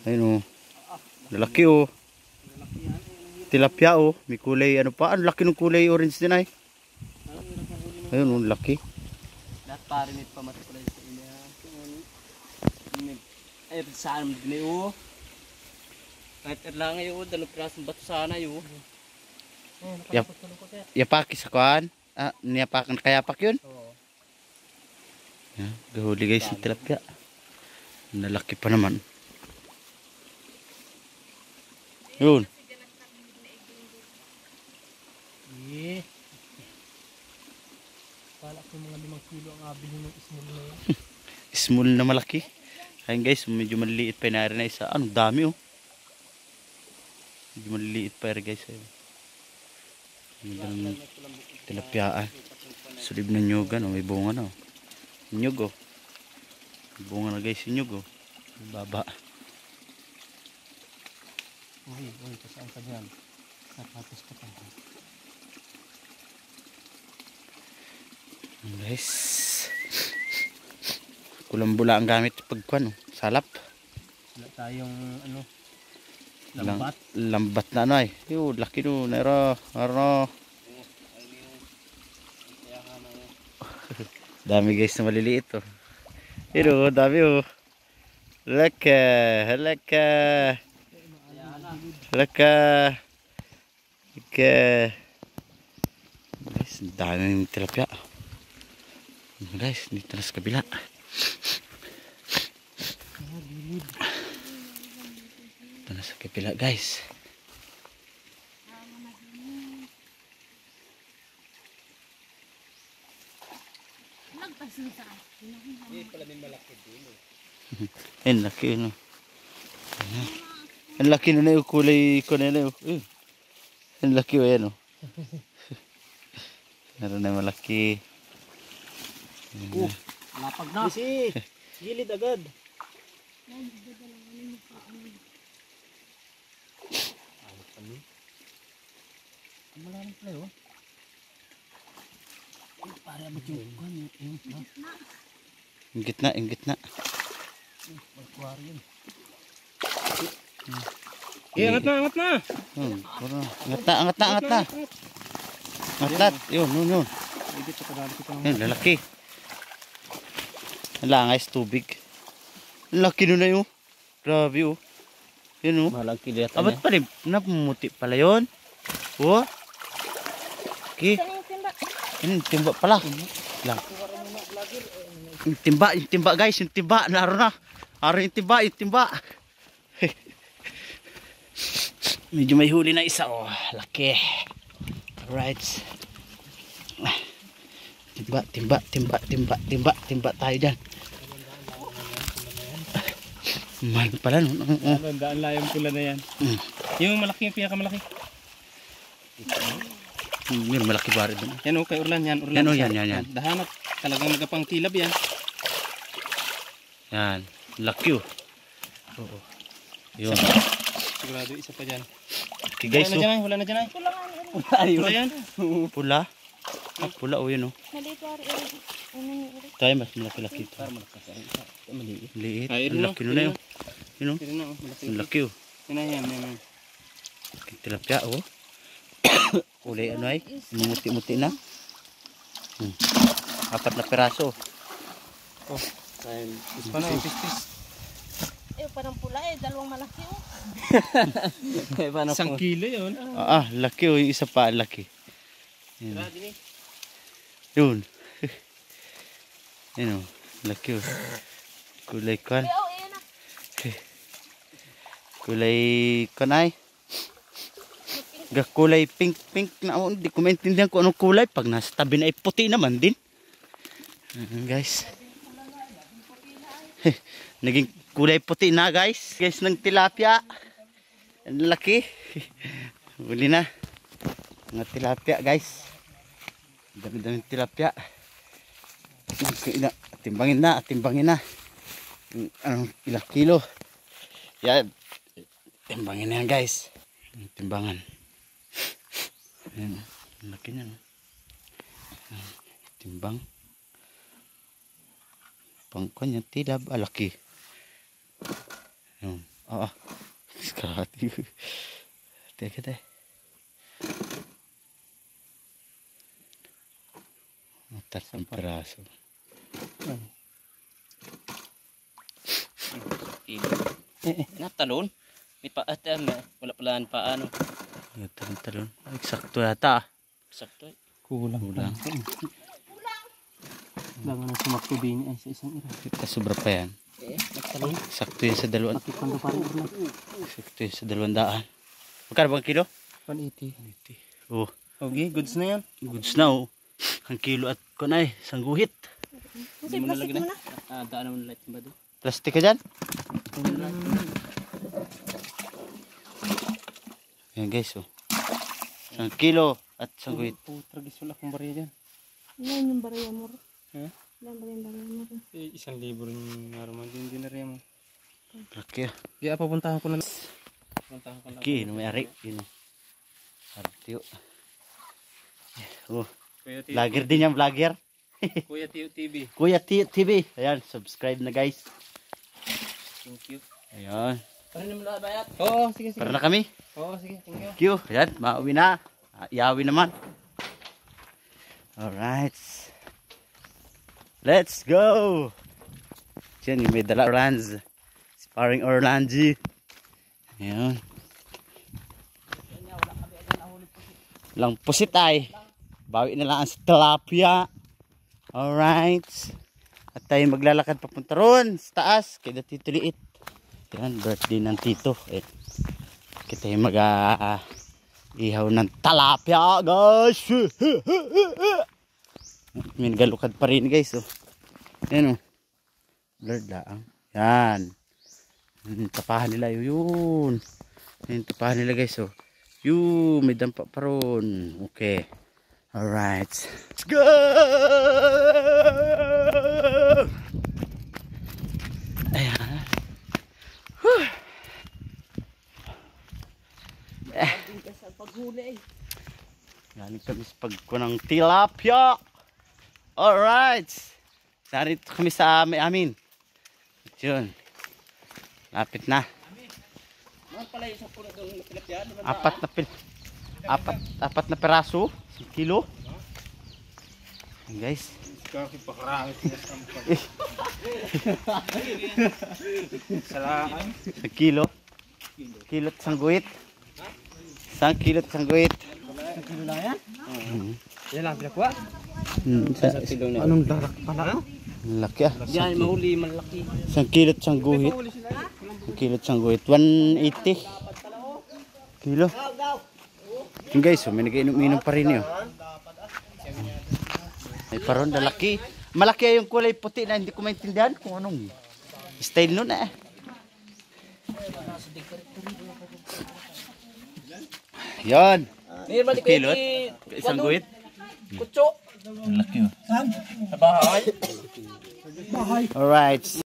Ayun oh. Lalaki oh. Tilapia oh. May kulay ano pa. Ang laki ng kulay orange din ay. Ayun oh, laki. Lahat parinit pa matukulay sa ina. Ay, saan mo din oh. Kahit erlang yun, dalawang pirasong bato sana yun. Yapak sa kuan. Ah, niyapak kayapak yun. Oo. Yan, gahuli guys ng tilapia. Nalaki pa naman. Yun. Eh. Kala ko mga 5 kilo ang abili ng small na yan. Small na malaki. Ayun guys, medyo maliliit pa na rin na isa. Ano, dami oh. Medyo maliliit pa rin guys. Ayun. Tilapia. Sulib na nyugan oh. May bunga na oh. Nyug oh. May bunga na guys, nyug oh. Baba. Uy, kasaan ka dyan? Sapatos ka pa. Guys. Kulang-bula ang gamit pagkuan oh. Salap. Wala tayong ano, lambat. Lambat na ano ay. Yo, laki no. Nero. Dami guys na maliliit oh. Pero dami oh. Laka. Guys, daming tilapia. Guys, dito na sa kabila. Dito na sa kabila guys. Ayun, laki no. Ang laki na yung kulay ko na yun. Ang laki o yan o. Meron na malaki. Lapag na. Kasi, gilid agad. Ayos kami. Ang malalim pala yun. Para ba yung Yung gitna. Magkuwari yun. Angat na. Angat na. Yun. Yun, lalaki. Ang langais tubig. Ang laki nun na yun. Grabe oh. Yun oh. Malang kiliyatan Abat pa rin. Napumuti pala yun. Oh. Okay. Yun, timba pala. Lang. Yung timba guys. Yung timba. Naroon na. Naroon yung timba. Medyo may huli na isa oh. Laki. Alright. Timba tayo dyan. Mahal pala no. Daan lang yung pula na yan. Yung malaki, yung pinakamalaki. Yun, malaki bari doon. Yan o, kay Urlan yan. Yan. Dahanap. Talagang nagapang tilab yan. Yan. Laki oh. Oo. Yun. Sigurado isa pa dyan. Okay guys oh. Wala na dyan ay. Pula yan. Pula. Pula oh yun oh. Tayo mas malaki-laki ito. Maliit. Ang laki nun na yun. Yun oh. Ang laki oh. Yan. Tilapia oh. Kulay ano ay. Muti-muti na. 4 na peraso. Oh. Paano yung pistis? Parang pula dalawang malaki oh. 1 kilo yun. Laki oh. Yung isa pa laki. Yun. Yun oh. Laki oh. Kulay kan. Kulay kan ay. Kulay pink na oh. Hindi ko maintindihan kung anong kulay. Pag nasa tabi na ay puti naman din. Guys. Naging kulay puti na guys. Guys ng tilapia. Ang laki. Huli na. Mga tilapia guys. Dami-dami tilapia. Timbangin na. Anong ilang kilo. Yan. Timbangin na yan guys. Timbangan. Ayan. Ang laki niya. Timbang. Pangkon yung tilab. Laki. Oo. Kalahati. Teka tayo. Matas ang peraso. Natalon. May pa at wala pala paano. Talon. Eksakto yata. Sakto. Kulang. Lang na sumakto din ay sa isang ira. Kita sobra pa yan. Natalon. Eksakto yan sa 200. Pakipando pa rin. Eksakto yan sa 200. Magkano bang kilo? 180. Oh, Okay, goods na yan. goods na oh. Ang kilo at kunay, sangguhit. Kasi plastic mo na. Daan naman light ba doon? Plastic ka dyan? Ayan guys oh. 1 kilo at sangguhit. Tragis wala akong bariya dyan. Yan yung barya mo. Ha? Yan ba yung barya mo? 1,000 rin naman din na rin mo. Laki ah. Kaya papuntahan ko na. Papuntahan ko na. Laki, numeri. Yun oh. Artyo. Oh, Kuya Tio, vlogger din yan, vlogger. Kuya Tio TV. Kuya Tio TV. Ayan, subscribe na guys. Thank you. Ayan. Paano mo na bayat? Oo, sige. Para na kami. Oo, sige. Thank you. Thank you. Ayan, mauwi na. Iawi naman. Alright. Let's go. Diyan, yung may dala Orlands. Sparring Orlands. Ayan. Lang pusit ay. Bawi na lang ang tilapia. Alright. At tayo maglalakad papunta ron sa taas. Kaya Tito Liit. Yan, birthday ng Tito. Eh, kita yung ihaw ng tilapia guys. May nagalukad pa rin guys. Oh. Yan oh. Blurred lang. Yan. Tapahan nila yun. Yan, tapahan nila guys oh. Yun, may dampa pa ron. Okay. Alright. Let's go! Ayan. Whew. Galing kami sa pagkunang tilapia. Alright. Narito kami sa amin. Yun. Lapit na. Pala yung 10 doon na tilapia. Apat na peraso. 1 kilo. Ayan guys. Salaan. 1 kilo. Kilo at sangguit. 1 kilo at sangguit. Kilo lang yan? Yan lang pinakuha? Kilo na. Anong darak pala? Laki ah. Yan, mahuli, malaki. 1 kilo at sangguit. 1 kilo at sangguit. 180 kilo. Yung guys, may nag-inom-inom pa rin yun. May paron na laki. Malaki yung kulay puti na hindi ko maintindihan kung anong style nun eh. Yan. 1 kilo at isang guhit. Kutso. Laki oh. Sa bahay. Alright.